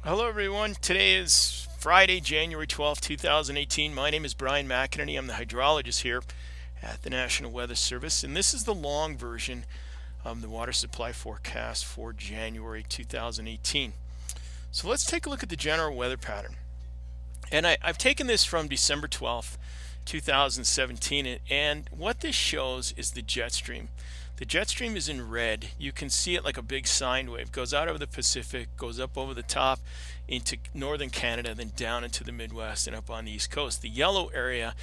Hello, everyone. Today is Friday, January 12th, 2018. My name is Brian McInerney. I'm the hydrologist here at the National Weather Service, and this is the long version of the water supply forecast for January 2018. So let's take a look at the general weather pattern. And I've taken this from December 12th, 2017, and what this shows is the jet stream. The jet stream is in red. You can see it like a big sine wave. Goes out over the Pacific, goes up over the top into northern Canada, then down into the Midwest and up on the East Coast. The yellow area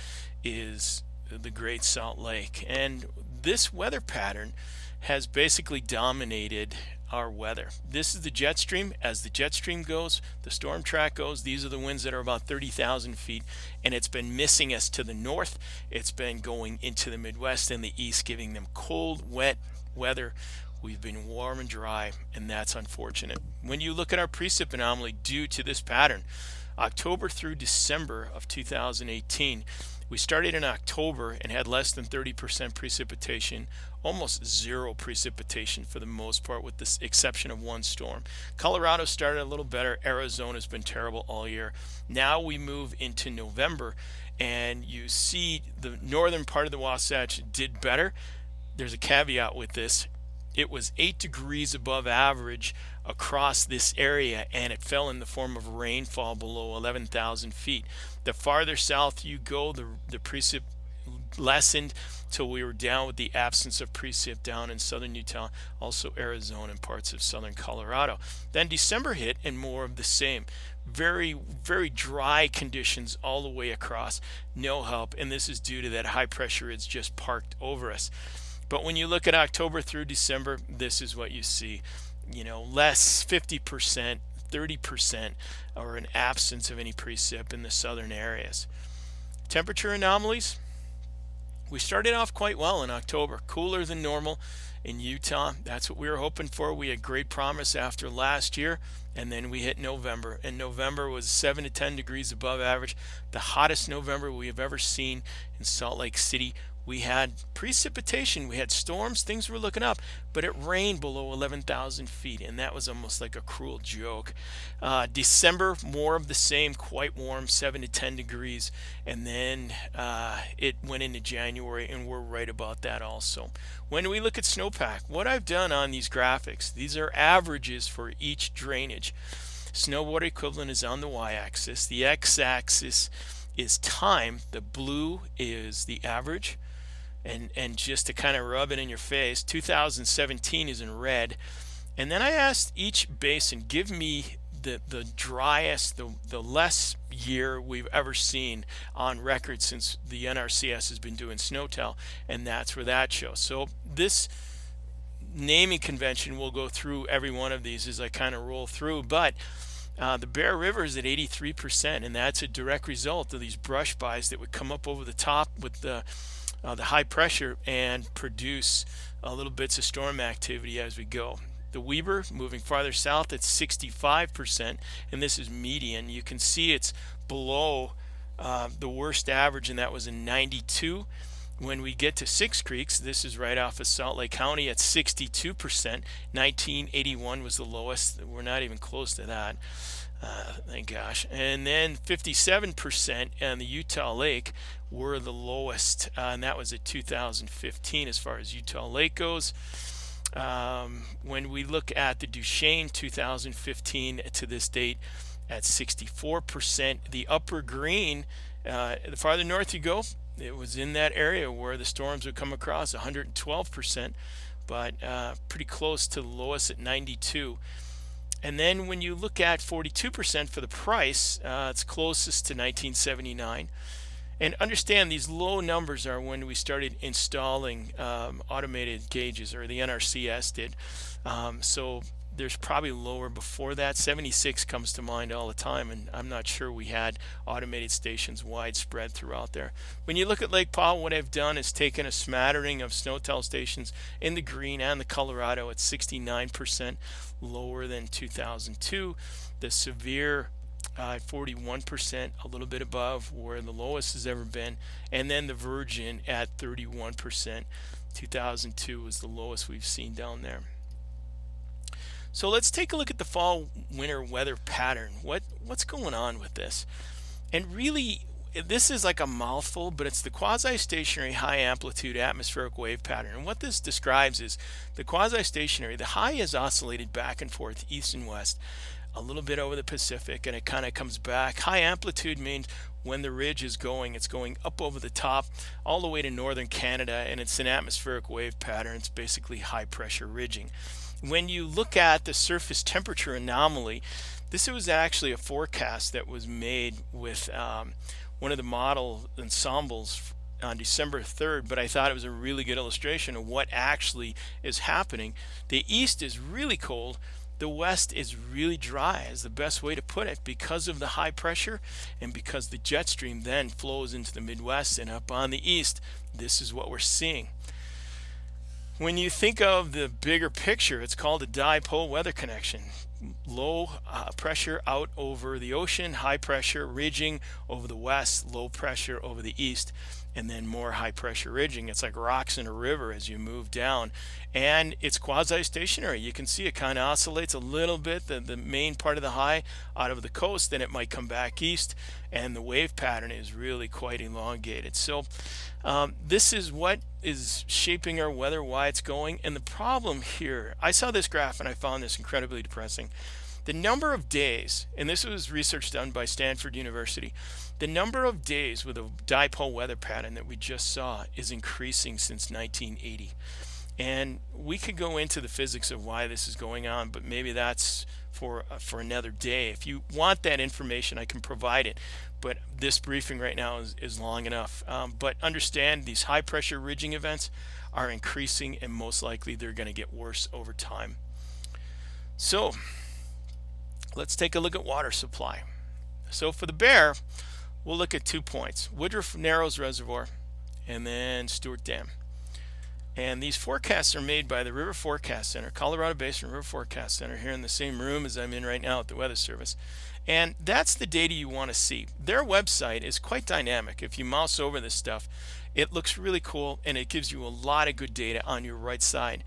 is the Great Salt Lake. And this weather pattern has basically dominated our weather. This is the jet stream. As the jet stream goes, the storm track goes. These are the winds that are about 30,000 feet, and it's been missing us to the north. It's been going into the Midwest and the east, giving them cold, wet weather. We've been warm and dry, and that's unfortunate. When you look at our precip anomaly due to this pattern, October through December of 2018, we started in October and had less than 30% precipitation, almost zero precipitation for the most part, with the exception of one storm. Colorado started a little better. Arizona's been terrible all year. Now we move into November, and you see the northern part of the Wasatch did better. There's a caveat with this. It was 8 degrees above average across this area, and it fell in the form of rainfall below 11,000 feet. The farther south you go, the precip lessened till we were down with the absence of precip down in southern Utah, also Arizona and parts of southern Colorado. Then December hit, and more of the same. Very, very dry conditions all the way across. No help, and this is due to that high pressure it's just parked over us. But when you look at October through December, this is what you see. Less 50%, 30%, or an absence of any precip in the southern areas. Temperature anomalies. We started off quite well in October, cooler than normal in Utah. That's what we were hoping for. We had great promise after last year, and then we hit November, and November was 7 to 10 degrees above average, the hottest November we have ever seen in Salt Lake City. We had precipitation, we had storms, things were looking up, but it rained below 11,000 feet, and that was almost like a cruel joke. December, more of the same, quite warm, 7 to 10 degrees, and then it went into January, and we're right about that also. When we look at snowpack, what I've done on these graphics, these are averages for each drainage. Snow water equivalent is on the y-axis. The x-axis is time. The blue is the average. And just to kind of rub it in your face, 2017 is in red. And then I asked each basin, give me the driest, the less year we've ever seen on record since the NRCS has been doing SNOTEL, and that's where that shows. So this naming convention will go through every one of these as I kind of roll through, but the Bear River is at 83%, and that's a direct result of these brush buys that would come up over the top with the high pressure and produce little bits of storm activity as we go. The Weber moving farther south at 65%, and this is median. You can see it's below the worst average, and that was in 92. When we get to Six Creeks, this is right off of Salt Lake County at 62%. 1981 was the lowest. We're not even close to that. Thank gosh. And then 57% on the Utah Lake were the lowest, and that was at 2015 as far as Utah Lake goes. When we look at the Duchesne 2015 to this date at 64%, the upper green, the farther north you go, it was in that area where the storms would come across, 112%, but pretty close to the lowest at 92. And then when you look at 42% for the price, it's closest to 1979. And understand these low numbers are when we started installing automated gauges, or the NRCS did. So there's probably lower before that. 76 comes to mind all the time, and I'm not sure we had automated stations widespread throughout there. When you look at Lake Powell, what I've done is taken a smattering of SNOTEL stations in the green and the Colorado at 69%, lower than 2002. The Sevier 41%, a little bit above where the lowest has ever been, and then the Virgin at 31%. 2002 was the lowest we've seen down there. So let's take a look at the fall winter weather pattern. What's going on with this? And really, this is like a mouthful, but it's the quasi-stationary high amplitude atmospheric wave pattern. And what this describes is the quasi-stationary, the high is oscillated back and forth east and west, a little bit over the Pacific, and it kind of comes back. High amplitude means when the ridge is going, it's going up over the top all the way to northern Canada, and it's an atmospheric wave pattern. It's basically high pressure ridging. When you look at the surface temperature anomaly, this was actually a forecast that was made with one of the model ensembles on December 3rd, but I thought it was a really good illustration of what actually is happening. The east is really cold. The west is really dry, is the best way to put it, because of the high pressure and because the jet stream then flows into the Midwest and up on the east. This is what we're seeing. When you think of the bigger picture, it's called a dipole weather connection. Low pressure out over the ocean, high pressure ridging over the west, low pressure over the east, and then more high pressure ridging. It's like rocks in a river as you move down, and it's quasi-stationary. You can see it kind of oscillates a little bit, the main part of the high out of the coast, then it might come back east, and the wave pattern is really quite elongated. So this is what is shaping our weather, why it's going. And the problem here, I saw this graph and I found this incredibly depressing. The number of days, and this was research done by Stanford University, the number of days with a dipole weather pattern that we just saw is increasing since 1980. And we could go into the physics of why this is going on, but maybe that's for another day. If you want that information, I can provide it, but this briefing right now is long enough. But understand these high pressure ridging events are increasing, and most likely they're going to get worse over time. So let's take a look at water supply. So for the Bear, we'll look at 2 points: Woodruff Narrows Reservoir and then Stewart Dam. And these forecasts are made by the River Forecast Center, Colorado Basin River Forecast Center, here in the same room as I'm in right now at the Weather Service. And that's the data you want to see. Their website is quite dynamic. If you mouse over this stuff, it looks really cool, and it gives you a lot of good data on your right side.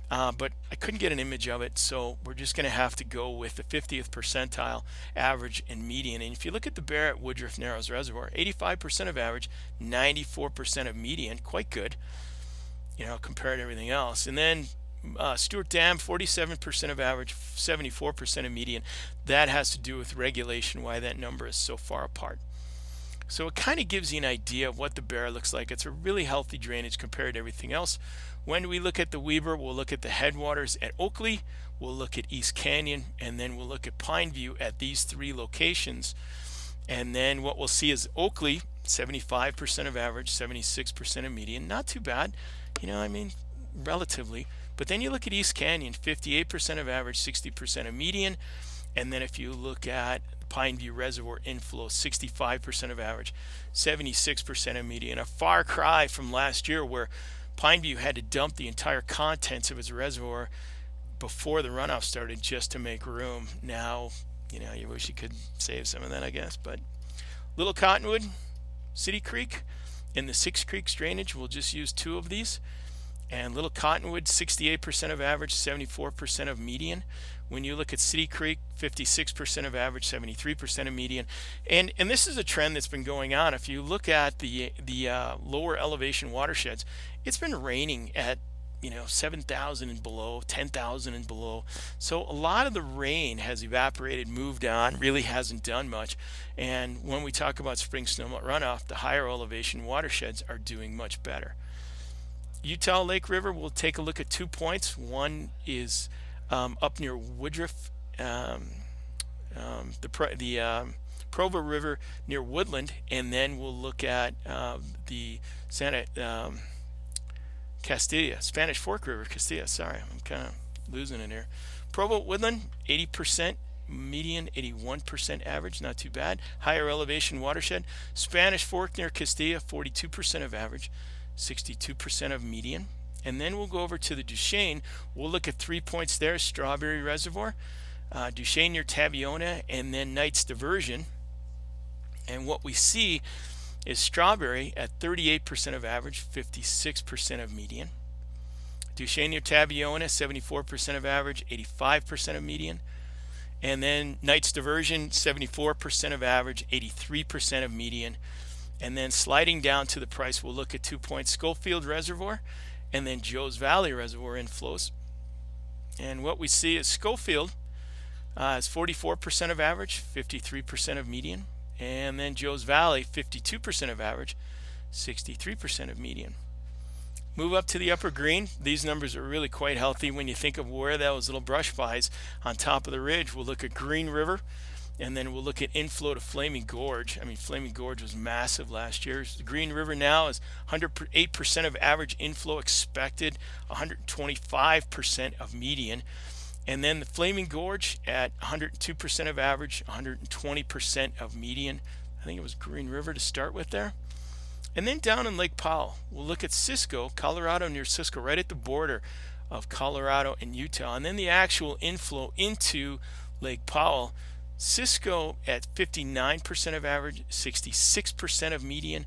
But I couldn't get an image of it, so we're just going to have to go with the 50th percentile average and median. And if you look at the Bear at Woodruff Narrows Reservoir, 85% of average, 94% of median, quite good, compared to everything else. And then Stewart Dam, 47% of average, 74% of median. That has to do with regulation, why that number is so far apart. So it kind of gives you an idea of what the Bear looks like. It's a really healthy drainage compared to everything else. When we look at the Weber, we'll look at the headwaters at Oakley, we'll look at East Canyon, and then we'll look at Pineview at these 3 locations. And then what we'll see is Oakley, 75% of average, 76% of median. Not too bad, relatively. But then you look at East Canyon, 58% of average, 60% of median. And then if you look at Pineview Reservoir inflow, 65% of average, 76% of median. A far cry from last year where Pineview had to dump the entire contents of its reservoir before the runoff started just to make room. Now, you wish you could save some of that, I guess. But Little Cottonwood, City Creek, and the Six Creeks drainage, we'll just use 2 of these. And Little Cottonwood, 68% of average, 74% of median. When you look at City Creek, 56% of average, 73% of median. And this is a trend that's been going on. If you look at the lower elevation watersheds, it's been raining at 7,000 and below, 10,000 and below. So a lot of the rain has evaporated, moved on, really hasn't done much. And when we talk about spring snowmelt runoff, the higher elevation watersheds are doing much better. Utah Lake River, we'll take a look at 2 points. One is up near Woodruff, the Provo River near Woodland, and then we'll look at the Castilla, Spanish Fork River, Castilla. Sorry, I'm kind of losing it here. Provo, Woodland, 80% median, 81% average, not too bad. Higher elevation watershed. Spanish Fork near Castilla, 42% of average, 62% of median. And then we'll go over to the Duchesne. We'll look at 3 points there: Strawberry Reservoir, Duchesne near Taviona, and then Knight's Diversion. And what we see is Strawberry at 38% of average, 56% of median. Duchesne near Tabiona, 74% of average, 85% of median. And then Knight's Diversion, 74% of average, 83% of median. And then sliding down to the price, we'll look at 2 Point Schofield Reservoir and then Joe's Valley Reservoir inflows. And what we see is Schofield is 44% of average, 53% of median. And then Joe's Valley, 52% of average, 63% of median. Move up to the upper green. These numbers are really quite healthy when you think of where those little brush flies on top of the ridge. We'll look at Green River, and then we'll look at inflow to Flaming Gorge. I mean, Flaming Gorge was massive last year. The Green River now is 108% of average inflow expected, 125% of median. And then the Flaming Gorge at 102% of average, 120% of median. I think it was Green River to start with there. And then down in Lake Powell, we'll look at Cisco, Colorado near Cisco, right at the border of Colorado and Utah. And then the actual inflow into Lake Powell, Cisco at 59% of average, 66% of median.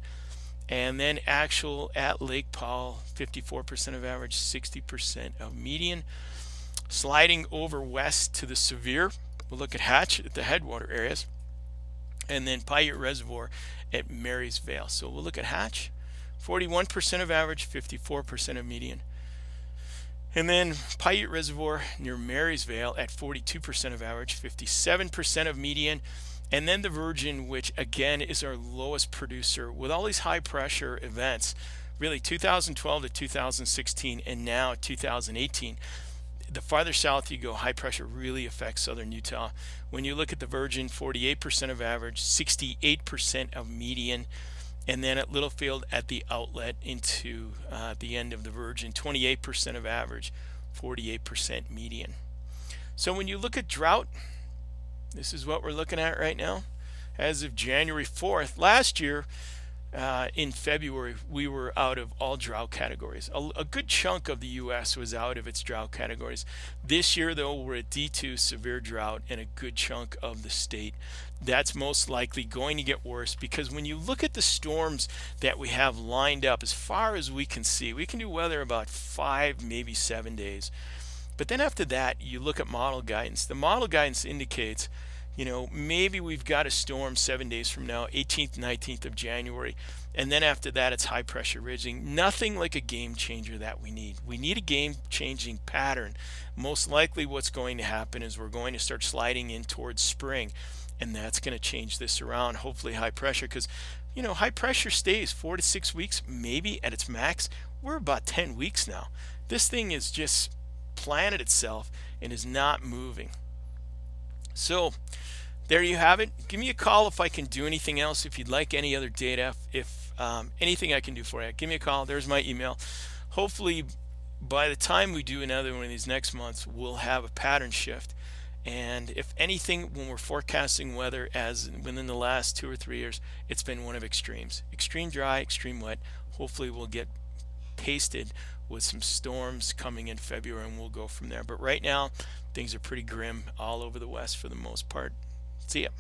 And then actual at Lake Powell, 54% of average, 60% of median. Sliding over west to the Sevier, we'll look at Hatch at the headwater areas. And then Paiute Reservoir at Mary's Vale. So we'll look at Hatch, 41% of average, 54% of median. And then Paiute Reservoir near Mary's Vale at 42% of average, 57% of median. And then the Virgin, which again is our lowest producer with all these high pressure events, really 2012 to 2016 and now 2018. The farther south you go, high pressure really affects southern Utah. When you look at the Virgin, 48% of average, 68% of median. And then at Littlefield at the outlet into the end of the Virgin, 28% of average, 48% median. So when you look at drought, this is what we're looking at right now. As of January 4th, last year, in February, we were out of all drought categories. A good chunk of the U.S. was out of its drought categories. This year, though, we're at D2 severe drought in a good chunk of the state. That's most likely going to get worse because when you look at the storms that we have lined up, as far as we can see, we can do weather about 5, maybe 7 days. But then after that, you look at model guidance. The model guidance indicates maybe we've got a storm 7 days from now, 18th, 19th of January, and then after that it's high pressure ridging. Nothing like a game changer that we need. We need a game changing pattern. Most likely what's going to happen is we're going to start sliding in towards spring, and that's going to change this around, hopefully high pressure, because high pressure stays 4 to 6 weeks, maybe at its max. We're about 10 weeks now. This thing is just planted itself and is not moving. So there you have it. Give me a call if I can do anything else. If you'd like any other data, if anything I can do for you, give me a call. There's my email. Hopefully by the time we do another one of these next months, we'll have a pattern shift. And if anything, when we're forecasting weather as within the last 2 or 3 years, it's been one of extremes. Extreme dry, extreme wet. Hopefully we'll get pasted with some storms coming in February and we'll go from there. But right now, things are pretty grim all over the West for the most part. See ya.